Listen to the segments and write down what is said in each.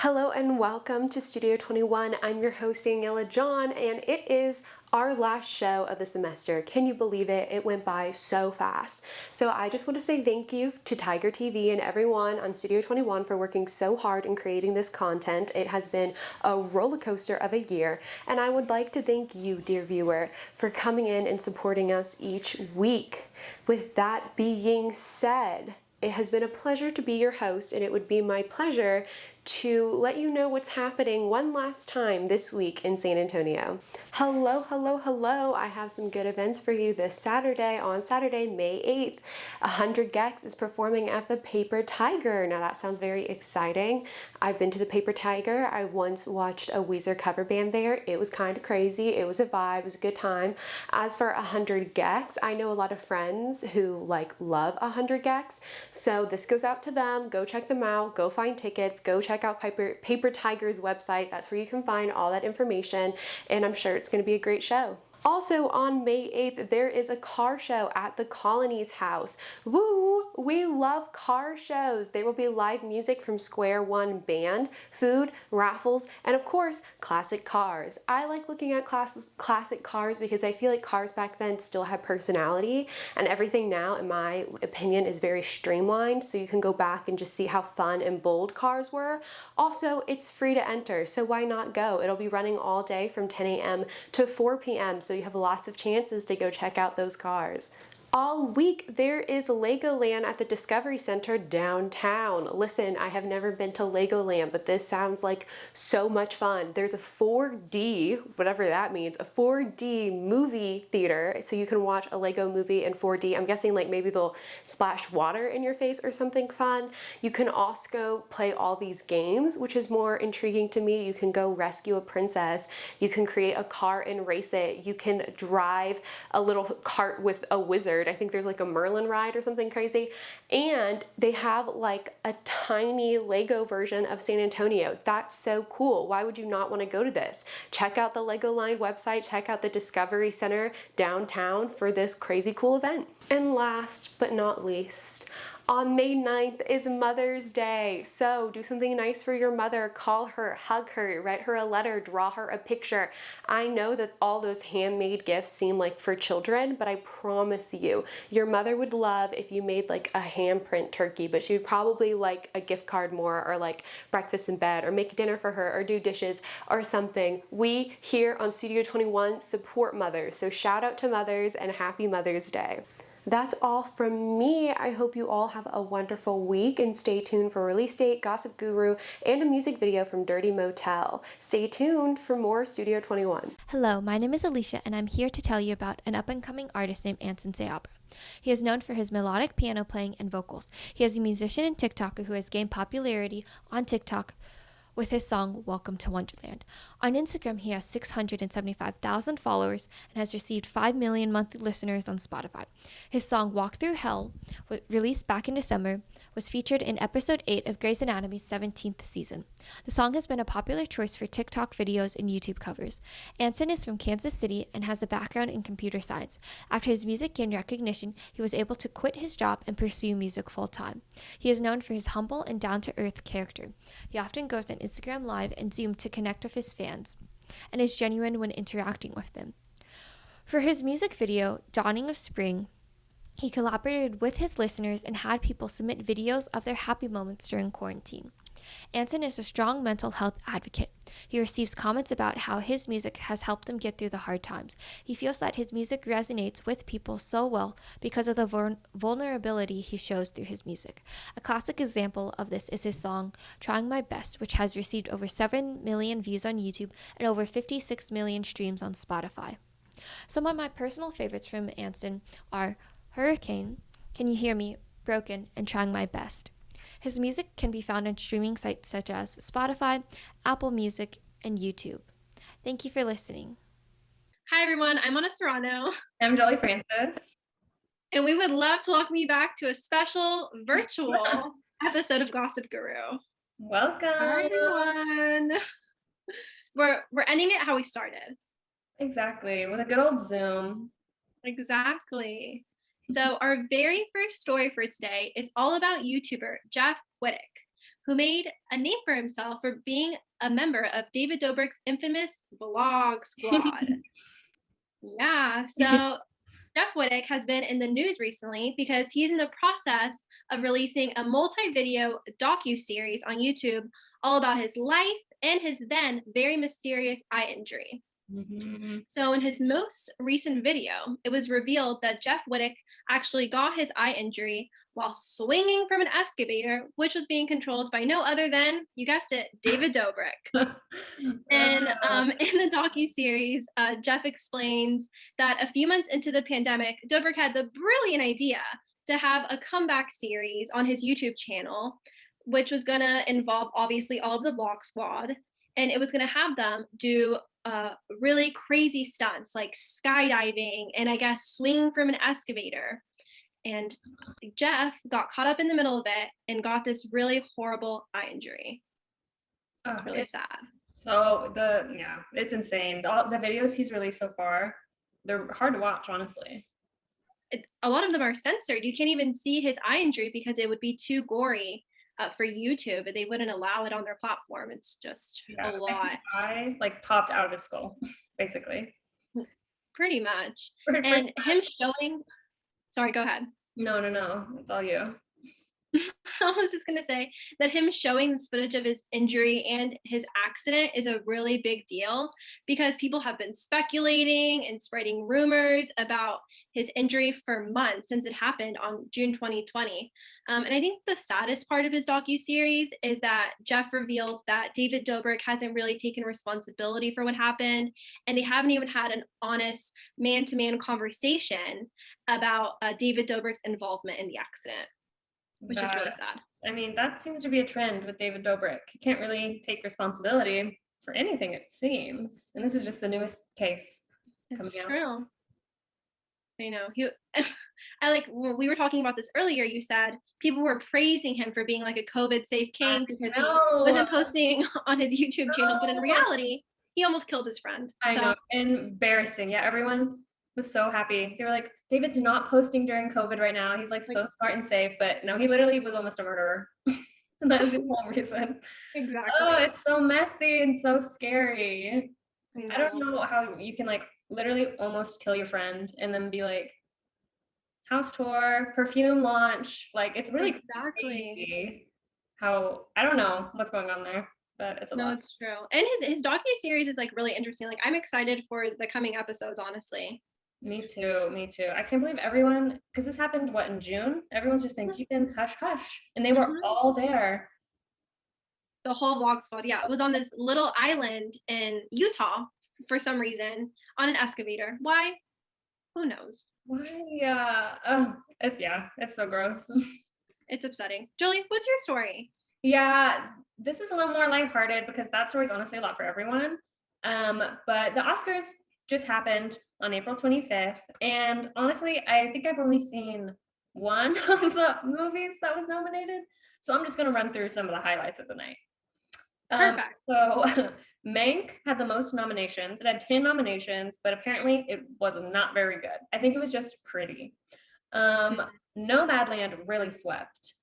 Hello and welcome to Studio 21. I'm your host, Daniella John, and it is our last show of the semester. Can you believe it? It went by so fast. So I just want to say thank you to Tiger TV and everyone on Studio 21 for working so hard in creating this content. It has been a roller coaster of a year, and I would like to thank you, dear viewer, for coming in and supporting us each week. With that being said, it has been a pleasure to be your host, and it would be my pleasure to let you know what's happening one last time this week in San Antonio. Hello, hello, hello. I have some good events for you this Saturday. On Saturday, May 8th, 100 Gex is performing at the Paper Tiger. Now that sounds very exciting. I've been to the Paper Tiger. I once watched a Weezer cover band there. It was kind of crazy. It was a vibe. It was a good time. As for 100 Gex, I know a lot of friends who love 100 Gex. So this goes out to them. Go check them out. Go find tickets. Go check out Paper Tiger's website. That's where you can find all that information, and I'm sure it's going to be a great show. Also on May 8th, there is a car show at the Colony's house. Woo! We love car shows. There will be live music from Square One Band, food, raffles, and of course, classic cars. I like looking at classic cars because I feel like cars back then still had personality, and everything now, in my opinion, is very streamlined, so you can go back and just see how fun and bold cars were. Also, it's free to enter, so why not go? It'll be running all day from 10 a.m. to 4 p.m., so you have lots of chances to go check out those cars. All week, there is Legoland at the Discovery Center downtown. Listen, I have never been to Legoland, but this sounds like so much fun. There's a 4D, whatever that means, a 4D movie theater, so you can watch a Lego movie in 4D. I'm guessing maybe they'll splash water in your face or something fun. You can also go play all these games, which is more intriguing to me. You can go rescue a princess. You can create a car and race it. You can drive a little cart with a wizard. I think there's a Merlin ride or something crazy. And they have a tiny Lego version of San Antonio. That's so cool. Why would you not want to go to this? Check out the Legoland website. Check out the Discovery Center downtown for this crazy cool event. And last but not least, on May 9th is Mother's Day, so do something nice for your mother. Call her, hug her, write her a letter, draw her a picture. I know that all those handmade gifts seem like for children, but I promise you, your mother would love if you made a handprint turkey, but she would probably like a gift card more, or breakfast in bed, or make dinner for her, or do dishes, or something. We here on Studio 21 support mothers, so shout out to mothers and happy Mother's Day. That's all from me. I hope you all have a wonderful week, and stay tuned for release date, Gossip Guru, and a music video from Dirty Motel. Stay tuned for more Studio 21. Hello, my name is Elyshia, and I'm here to tell you about an up-and-coming artist named Anson. He is known for his melodic piano playing and vocals. He is a musician and TikToker who has gained popularity on TikTok with his song Welcome to Wonderland. On Instagram, he has 675,000 followers and has received 5 million monthly listeners on Spotify. His song Walk Through Hell, released back in December, was featured in episode 8 of Grey's Anatomy's 17th season. The song has been a popular choice for TikTok videos and YouTube covers. Anson is from Kansas City and has a background in computer science. After his music gained recognition, he was able to quit his job and pursue music full-time. He is known for his humble and down-to-earth character. He often goes on Instagram Live and Zoom to connect with his fans, and is genuine when interacting with them. For his music video, Dawning of Spring, he collaborated with his listeners and had people submit videos of their happy moments during quarantine. Anson is a strong mental health advocate. He receives comments about how his music has helped them get through the hard times. He feels that his music resonates with people so well because of the vulnerability he shows through his music. A classic example of this is his song Trying My Best, which has received over 7 million views on YouTube and over 56 million streams on Spotify. Some of my personal favorites from Anson are Hurricane, Can You Hear Me, Broken, and Trying My Best. His music can be found on streaming sites such as Spotify, Apple Music, and YouTube. Thank you for listening. Hi everyone, I'm Ana Serrano. I'm Jolie Francis. And we would love to welcome you back to a special virtual episode of Gossip Guru. Welcome. Hi everyone. We're ending it how we started. Exactly, with a good old Zoom. Exactly. So our very first story for today is all about YouTuber Jeff Wittick. who made a name for himself for being a member of David Dobrik's infamous Vlog Squad. Yeah, so Jeff Wittek has been in the news recently because he's in the process of releasing a multi-video docu-series on YouTube all about his life and his then very mysterious eye injury. So in his most recent video, it was revealed that Jeff Wittek actually got his eye injury while swinging from an excavator, which was being controlled by no other than, you guessed it, David Dobrik. And in the docu-series, Jeff explains that a few months into the pandemic, Dobrik had the brilliant idea to have a comeback series on his YouTube channel, which was going to involve obviously all of the Vlog Squad, and it was going to have them do really crazy stunts like skydiving and I guess swinging from an excavator. And Jeff got caught up in the middle of it and got this really horrible eye injury. It's really sad. So it's insane. The videos he's released so far, they're hard to watch, honestly. A lot of them are censored. You can't even see his eye injury because it would be too gory for YouTube, but they wouldn't allow it on their platform. It's just a lot. Eye popped out of his skull, basically. Pretty much. And him showing. Sorry, go ahead. No, it's all you. I was just going to say that him showing this footage of his injury and his accident is a really big deal because people have been speculating and spreading rumors about his injury for months since it happened on June 2020. And I think the saddest part of his docuseries is that Jeff revealed that David Dobrik hasn't really taken responsibility for what happened, and they haven't even had an honest man-to-man conversation about David Dobrik's involvement in the accident. Which is really sad. I mean, that seems to be a trend with David Dobrik. He can't really take responsibility for anything, it seems. And this is just the newest case coming out. It's true. I know. When we were talking about this earlier, you said people were praising him for being like a COVID safe king because he wasn't posting on his YouTube channel, but in reality, he almost killed his friend. I know. Embarrassing. Yeah, everyone was so happy. They were like, David's not posting during COVID right now. He's so smart and safe, but no, he literally was almost a murderer. And that is the whole reason. Exactly. Oh, it's so messy and so scary. I don't know how you can literally almost kill your friend and then be like, house tour, perfume launch. It's really crazy how, I don't know what's going on there. But it's a lot. No, it's true. And his docu-series is really interesting. I'm excited for the coming episodes, honestly. Me too. I can't believe everyone, because this happened, in June? Everyone's just been keeping hush hush. And they were all there. The whole Vlog Squad, yeah. It was on this little island in Utah for some reason on an excavator. Why? Who knows? Why? It's so gross. It's upsetting. Jolie, what's your story? Yeah, this is a little more lighthearted because that story is honestly a lot for everyone. But the Oscars just happened on April 25th. And honestly, I think I've only seen one of the movies that was nominated. So I'm just going to run through some of the highlights of the night. Perfect. So Mank had the most nominations. It had 10 nominations, but apparently it was not very good. I think it was just pretty. Nomadland really swept.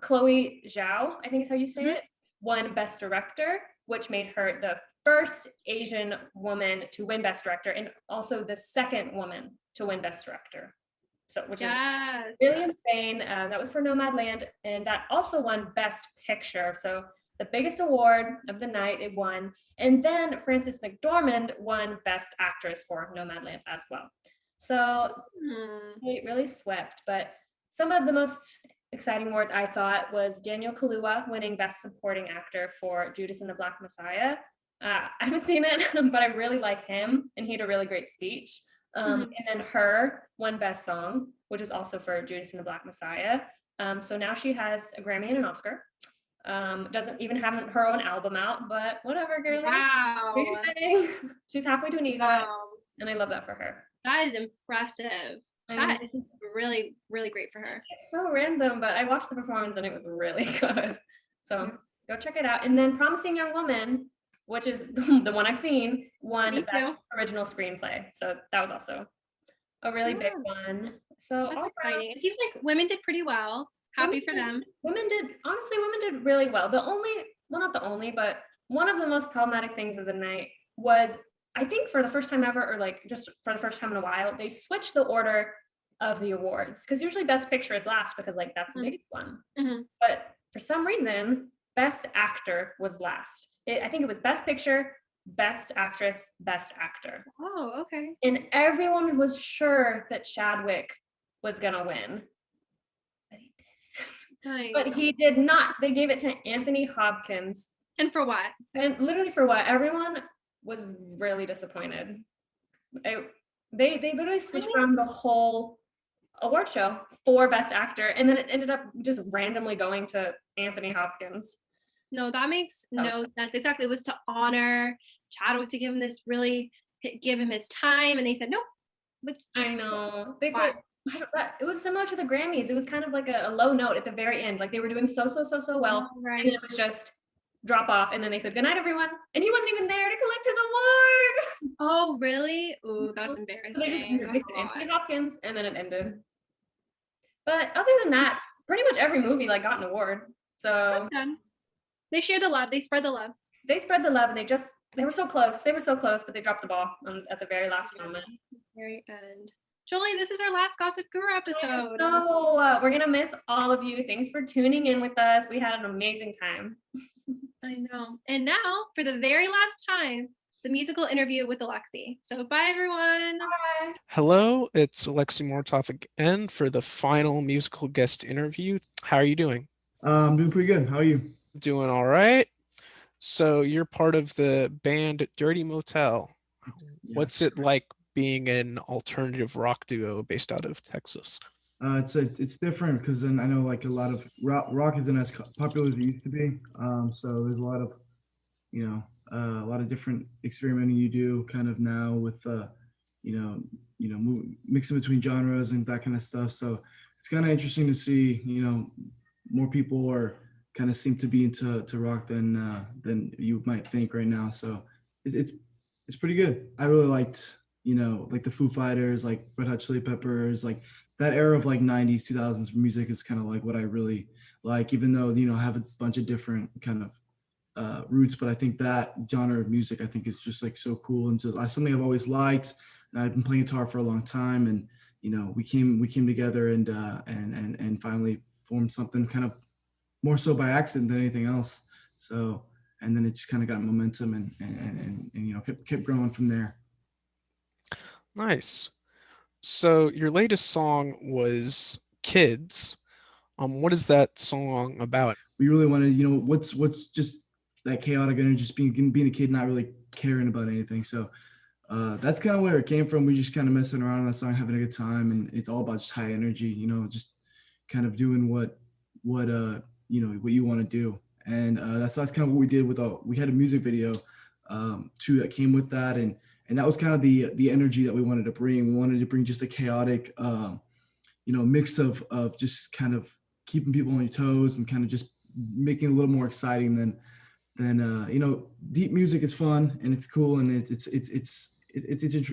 Chloe Zhao, I think is how you say it, won Best Director, which made her the first Asian woman to win Best Director and also the second woman to win Best Director. So, which is really insane. That was for Nomadland, and that also won Best Picture. So the biggest award of the night, it won. And then Frances McDormand won Best Actress for Nomadland as well. So it really swept. But some of the most exciting awards I thought was Daniel Kaluuya winning Best Supporting Actor for Judas and the Black Messiah. I haven't seen it, but I really like him, and he had a really great speech. And then Her won Best Song, which was also for Judas and the Black Messiah. So now she has a Grammy and an Oscar. Doesn't even have her own album out, but whatever, girl. Wow. She's halfway to an EGOT, and I love that for her. That is impressive. That is really, really great for her. It's so random, but I watched the performance and it was really good. So go check it out. And then Promising Young Woman, which is the one I've seen, won Best Original Screenplay. So that was also a really big one. So that's exciting. It seems like women did pretty well. Happy for them. Women did really well. Not the only, but one of the most problematic things of the night was, I think for the first time ever, or like just for the first time in a while, they switched the order of the awards. Because usually Best Picture is last because like that's the biggest one. Mm-hmm. But for some reason, Best Actor was last. I think it was Best Picture, Best Actress, Best Actor. Oh, okay. And everyone was sure that Chadwick was gonna win. But he didn't. Nice. But he did not. They gave it to Anthony Hopkins. And for what? And literally for what? Everyone was really disappointed. They literally switched around the whole award show for Best Actor, and then it ended up just randomly going to Anthony Hopkins. No, that makes no sense. Exactly. It was to honor Chadwick, to give him his time, and they said nope. But I know. They said it was similar to the Grammys. It was kind of like a low note at the very end. Like they were doing so well, right. and then it was just drop off, and then they said good night, everyone, and he wasn't even there to collect his award. Oh, really? Oh, that's embarrassing. So they just ended. They said Anthony Hopkins, and then it ended. But other than that, pretty much every movie like got an award. So they shared the love. They spread the love. They spread the love, and they were so close. They were so close, but they dropped the ball at the very last moment. Very end. Jolie, this is our last Gossip Guru episode. No, we're gonna miss all of you. Thanks for tuning in with us. We had an amazing time. I know. And now, for the very last time, the musical interview with Alexi. So bye, everyone. Bye. Hello, it's Alexi Mortov again for the final musical guest interview. How are you doing? I'm doing pretty good. How are you? Doing all right. So you're part of the band Dirty Motel. Yeah. What's it like being an alternative rock duo based out of Texas? It's different because then I know like a lot of rock isn't as popular as it used to be. So there's a lot of, a lot of different experimenting you do kind of now with, mixing between genres and that kind of stuff. So it's kind of interesting to see, more people are kind of seem to be into rock than you might think right now. So it's pretty good. I really liked, like the Foo Fighters, like Red Hot Chili Peppers, like that era of like 90s, 2000s music is kind of like what I really like, even though, I have a bunch of different kind of roots, but I think that genre of music, I think is just like so cool. And so something I've always liked, and I've been playing guitar for a long time. And, we came together and finally formed something kind of more so by accident than anything else. So, and then it just kind of got momentum and kept growing from there. Nice. So your latest song was Kids. What is that song about? We really wanted, what's just that chaotic energy, just being a kid, not really caring about anything. So that's kind of where it came from. We just kind of messing around on that song, having a good time, and it's all about just high energy, just kind of doing what you want to do. And that's kind of what we did we had a music video too that came with that, and that was kind of the energy that we wanted to bring. We wanted to bring just a chaotic mix of just kind of keeping people on your toes and kind of just making it a little more exciting than deep music is fun and it's cool and it's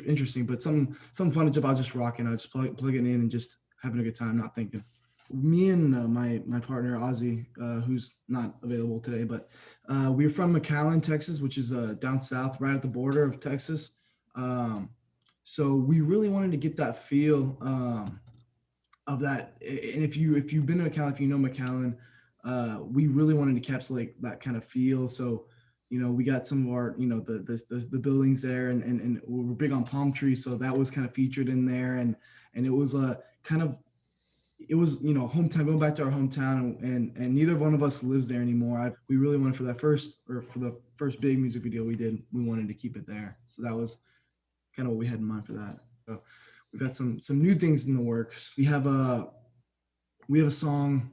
interesting, but some fun about just rocking. I just plug it in and just having a good time, not thinking. Me and my partner Ozzy, who's not available today, but we're from McAllen, Texas, which is down south, right at the border of Texas. So we really wanted to get that feel of that. And if you've been to McAllen, if you know McAllen, we really wanted to encapsulate that kind of feel. So we got some of our the buildings there, and we're big on palm trees, so that was kind of featured in there, and it was it was hometown, going back to our hometown, and neither one of us lives there anymore. We really wanted for the first big music video we did, we wanted to keep it there. So that was kind of what we had in mind for that. So we've got some new things in the works. We have a song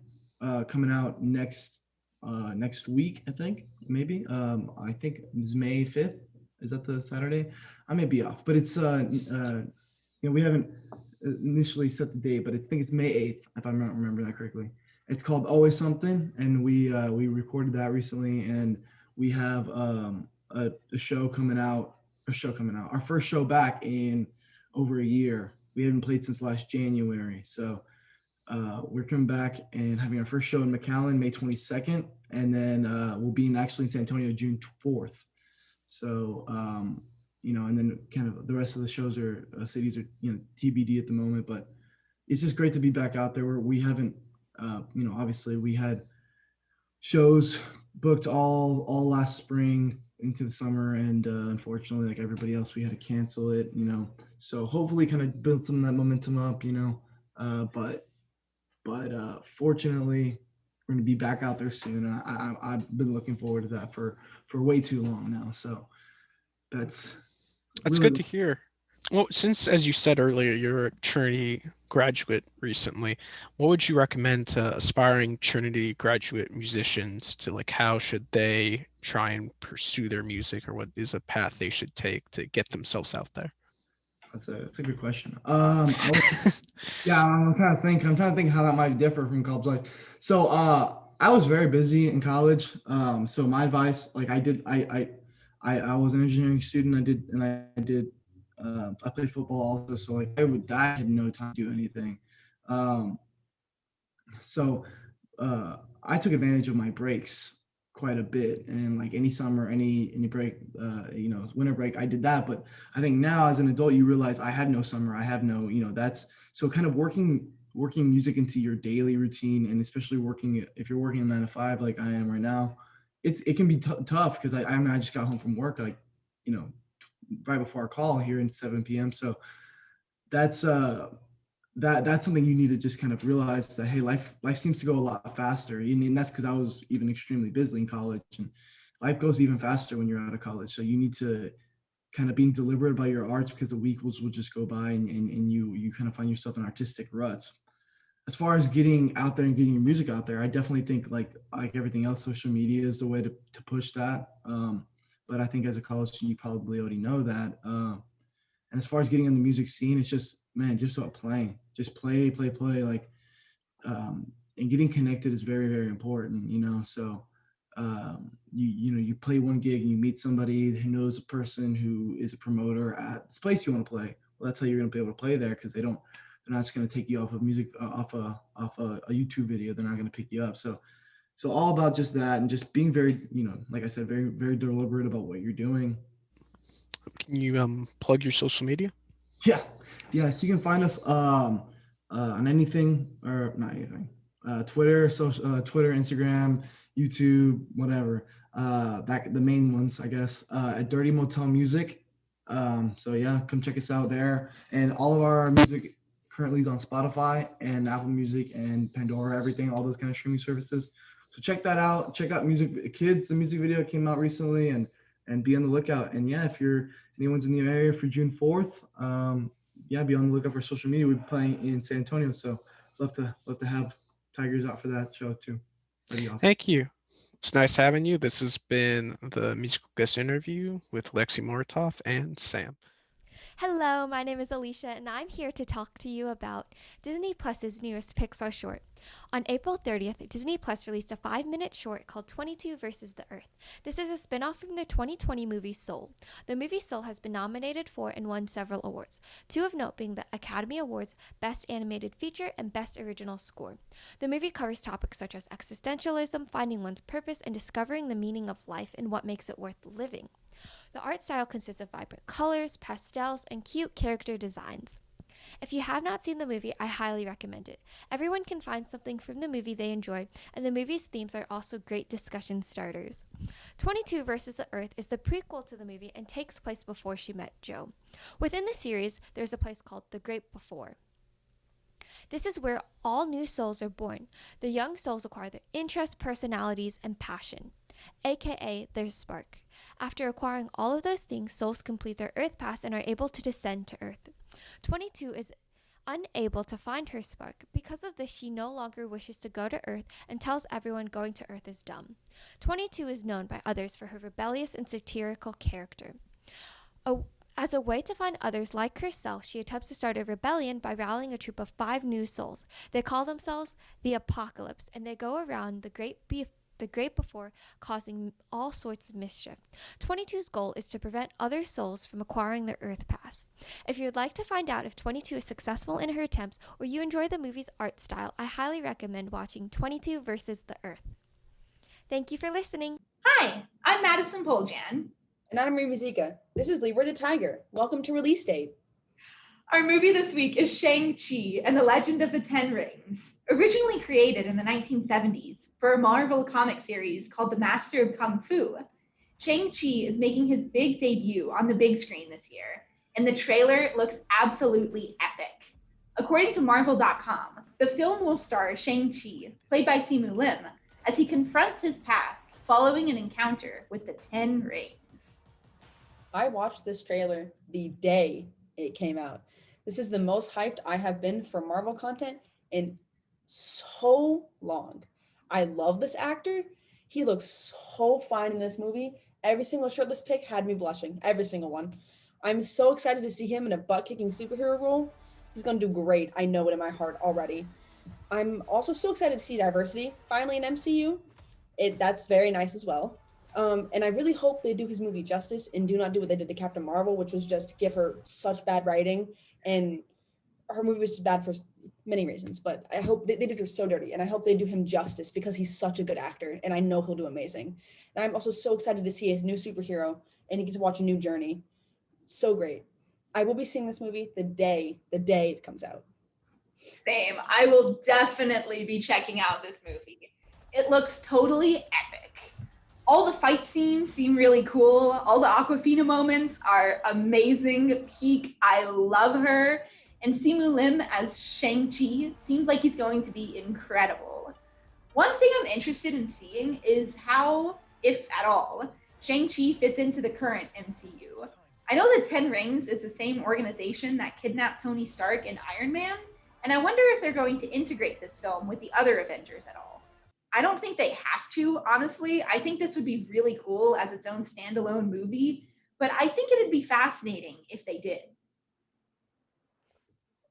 coming out next week, I think, maybe. I think it's May 5th. Is that the Saturday? I may be off, but it's we haven't initially set the date, but I think it's May 8th, if I'm not remembering that correctly. It's called Always Something, and we recorded that recently, and we have a show coming out. Our first show back in over a year. We haven't played since last January, so we're coming back and having our first show in McAllen, May 22nd. And then we'll be actually in San Antonio, June 4th. So, and then kind of the rest of the shows are cities are, TBD at the moment, but it's just great to be back out there where we haven't, obviously we had shows booked all last spring into the summer, and unfortunately, like everybody else, we had to cancel it, so hopefully kind of build some of that momentum up, but fortunately we're going to be back out there soon, and I've been looking forward to that for way too long now, so that's That's really good to hear. Well, since, as you said earlier, you're a Trinity graduate recently, what would you recommend to aspiring Trinity graduate musicians to, like, how should they try and pursue their music, or what is a path they should take to get themselves out there? That's a good question. Yeah, I'm trying to think how that might differ from college life. So I was very busy in college. So my advice, like I was an engineering student. I played football also. So like I had no time to do anything. Um, so I took advantage of my breaks quite a bit, and like any summer, any break, winter break, I did that. But I think now as an adult, you realize I have no summer, I have no, that's so kind of working music into your daily routine, and especially if you're working a 9 to 5 like I am right now, it can be tough because I just got home from work like right before our call here in 7 p.m. So that's that's something you need to just kind of realize that, hey, life seems to go a lot faster. And that's because I was even extremely busy in college, and life goes even faster when you're out of college. So you need to kind of being deliberate about your arts, because the week will just go by, and you kind of find yourself in artistic ruts. As far as getting out there and getting your music out there, I definitely think like everything else, social media is the way to push that. But I think as a college student, you probably already know that. And as far as getting in the music scene, it's just about playing. Just play. Like, and getting connected is very, very important, So, you play one gig and you meet somebody who knows a person who is a promoter at this place you want to play. Well, that's how you're going to be able to play there, because they're not just going to take you off of music, off a YouTube video. They're not going to pick you up. So all about just that, and just being very, like I said, very, very deliberate about what you're doing. Can you plug your social media? Yeah. Yes, you can find us on anything, or not anything. Twitter, Twitter, Instagram, YouTube, whatever. The main ones, I guess. At Dirty Motel Music. So yeah, come check us out there. And all of our music currently is on Spotify and Apple Music and Pandora, everything, all those kind of streaming services. So check that out. Check out Music Kids. The music video came out recently, and be on the lookout. And yeah, if anyone's in the area for June 4th, be on the lookout for social media. We're playing in San Antonio, so love to have Tigers out for that show too. Pretty awesome. Thank you. It's nice having you. This has been the musical guest interview with Alexi Moritov and Sam. Hello, my name is Elyshia, and I'm here to talk to you about Disney Plus's newest Pixar short. On April 30th, Disney Plus released a 5-minute short called 22 versus the Earth. This is a spin-off from their 2020 movie Soul. The movie Soul has been nominated for and won several awards, 2 of note being the Academy Awards Best Animated Feature and Best Original Score. The movie covers topics such as existentialism, finding one's purpose, and discovering the meaning of life and what makes it worth living. The art style consists of vibrant colors, pastels, and cute character designs. If you have not seen the movie, I highly recommend it. Everyone can find something from the movie they enjoy, and the movie's themes are also great discussion starters. 22 versus the Earth is the prequel to the movie and takes place before she met Joe. Within the series, there's a place called The Great Before. This is where all new souls are born. The young souls acquire their interests, personalities, and passion, aka their spark. After acquiring all of those things, souls complete their Earth pass and are able to descend to Earth. 22 is unable to find her spark. Because of this, she no longer wishes to go to Earth and tells everyone going to Earth is dumb. 22 is known by others for her rebellious and satirical character. As a way to find others like herself, she attempts to start a rebellion by rallying a troop of 5 new souls. They call themselves the Apocalypse, and they go around the Great the great before, causing all sorts of mischief. 22's goal is to prevent other souls from acquiring the Earth Pass. If you'd like to find out if 22 is successful in her attempts or you enjoy the movie's art style, I highly recommend watching 22 versus the Earth. Thank you for listening. Hi, I'm Madison Poljan. And I'm Zika. This is Libra the Tiger. Welcome to Release Date. Our movie this week is Shang-Chi and the Legend of the Ten Rings. Originally created in the 1970s for a Marvel comic series called The Master of Kung Fu, Shang-Chi is making his big debut on the big screen this year, and the trailer looks absolutely epic. According to Marvel.com, the film will star Shang-Chi, played by Simu Lim, as he confronts his past following an encounter with the Ten Rings. I watched this trailer the day it came out. This is the most hyped I have been for Marvel content in so long. I love this actor. He looks so fine in this movie. Every single shirtless pic had me blushing. Every single one. I'm so excited to see him in a butt-kicking superhero role. He's going to do great. I know it in my heart already. I'm also so excited to see diversity finally in MCU. That's very nice as well. And I really hope they do his movie justice and do not do what they did to Captain Marvel, which was just give her such bad writing. And her movie was just bad for many reasons, but I hope they did her so dirty, and I hope they do him justice because he's such a good actor, and I know he'll do amazing. And I'm also so excited to see his new superhero, and he gets to watch a new journey. So great. I will be seeing this movie the day it comes out. Same. I will definitely be checking out this movie. It looks totally epic. All the fight scenes seem really cool. All the Awkwafina moments are amazing. Peak. I love her. And Simu Lim as Shang-Chi seems like he's going to be incredible. One thing I'm interested in seeing is how, if at all, Shang-Chi fits into the current MCU. I know the Ten Rings is the same organization that kidnapped Tony Stark and Iron Man, and I wonder if they're going to integrate this film with the other Avengers at all. I don't think they have to, honestly. I think this would be really cool as its own standalone movie, but I think it'd be fascinating if they did.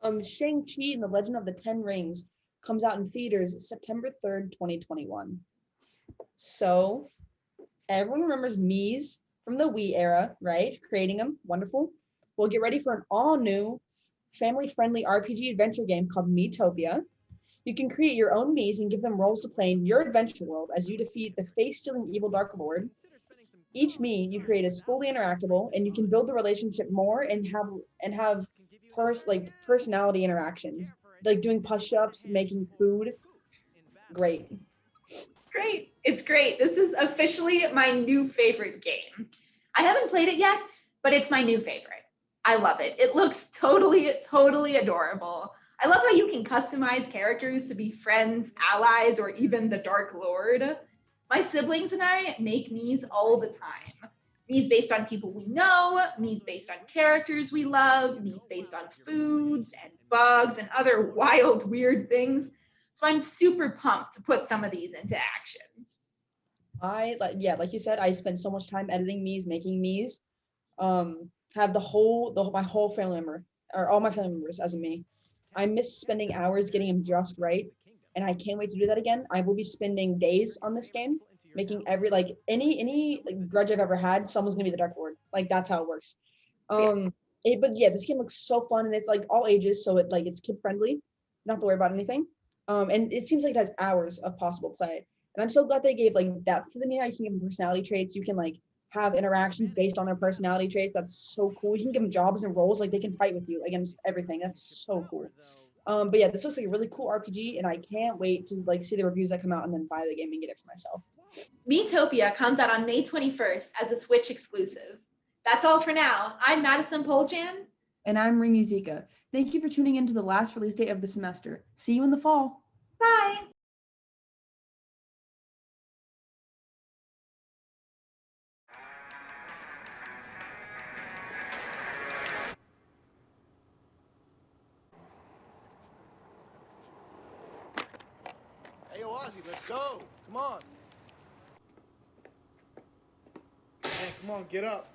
Shang-Chi and the Legend of the Ten Rings comes out in theaters September 3rd, 2021. So everyone remembers Mies from the Wii era, right? Creating them, wonderful. We'll get ready for an all-new, family-friendly RPG adventure game called Miitopia. You can create your own Mies and give them roles to play in your adventure world as you defeat the face-stealing evil Dark Lord. Each Mii you create is fully interactable, and you can build the relationship more and have personality interactions, like doing push-ups, making food. Great. It's great. This is officially my new favorite game. I haven't played it yet, but it's my new favorite. I love it. It looks totally adorable. I love how you can customize characters to be friends, allies, or even the Dark Lord. My siblings and I make Miis all the time. Miis based on people we know, Miis based on characters we love, Miis based on foods and bugs and other wild, weird things. So I'm super pumped to put some of these into action. Like you said, I spent so much time editing Miis, making Miis. Have my whole family member, or all my family members as a me. I miss spending hours getting them just right, and I can't wait to do that again. I will be spending days on this game, making any grudge I've ever had, someone's gonna be the Dark Lord. Like, that's how it works. This game looks so fun, and it's like all ages, so it's kid friendly. You don't have to worry about anything. And it seems like it has hours of possible play. And I'm so glad they gave depth to the Mii. You can give them personality traits. You can have interactions based on their personality traits. That's so cool. You can give them jobs and roles, they can fight with you against everything. That's so cool. This looks like a really cool RPG, and I can't wait to see the reviews that come out and then buy the game and get it for myself. Miitopia comes out on May 21st as a Switch exclusive. That's all for now. I'm Madison Poljan. And I'm Zika. Thank you for tuning in to the last release date of the semester. See you in the fall. Bye. Hey, Ozzy, let's go. Come on. Man, come on, get up.